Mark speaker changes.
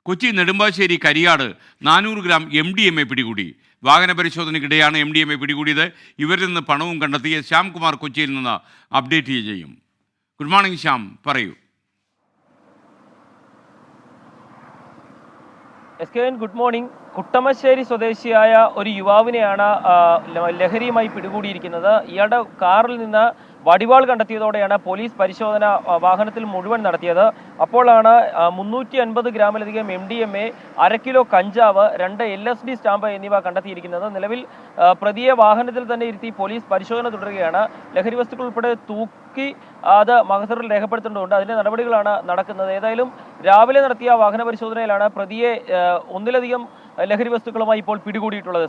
Speaker 1: Kochi Nedumbassery Kariyad 400 gram MDMA പിടികൂടി. വാഹന പരിശോധനയ്ക്കിടെയാണ് MDMA പിടികൂടിയത്. ഇവരിൽ നിന്ന് പണവും കണ്ടെത്തിയ ശ്യാംകുമാർ കൊച്ചിയിൽ നിന്ന് അപ്ഡേറ്റ് ചെയ്യും. ഗുഡ് മോർണിംഗ് ശ്യാം, പറയൂ.
Speaker 2: Good morning. കുട്ടമശ്ശേരി സ്വദേശിയായ ഒരു യുവാവിനെയാണ് ലഹരിയുമായി പിടികൂടിയിരിക്കുന്നത്. ഇയാളുടെ കാറിൽ നിന്ന് വടിവാൾ കണ്ടെത്തിയതോടെയാണ് പോലീസ് പരിശോധന വാഹനത്തിൽ മുഴുവൻ നടത്തിയത്. അപ്പോഴാണ് 350 ഗ്രാമിലധികം MDMA, 1/2 കിലോ കഞ്ചാവ്, 2 LSD സ്റ്റാമ്പ് എന്നിവ കണ്ടെത്തിയിരിക്കുന്നത്. നിലവിൽ പ്രതിയെ വാഹനത്തിൽ തന്നെ ഇരുത്തി പോലീസ് പരിശോധന തുടരുകയാണ്. ലഹരി വസ്തുക്കൾ ഉൾപ്പെടെ തൂക്കി അത് മഹസറിൽ രേഖപ്പെടുത്തേണ്ടതുണ്ട്. അതിന്റെ നടപടികളാണ് നടക്കുന്നത്. ഏതായാലും രാവിലെ നടത്തിയ വാഹന പരിശോധനയിലാണ് പ്രതിയെ ഒന്നിലധികം ലഹരി വസ്തുക്കളുമായി ഇപ്പോൾ പിടികൂടിയിട്ടുള്ളത്.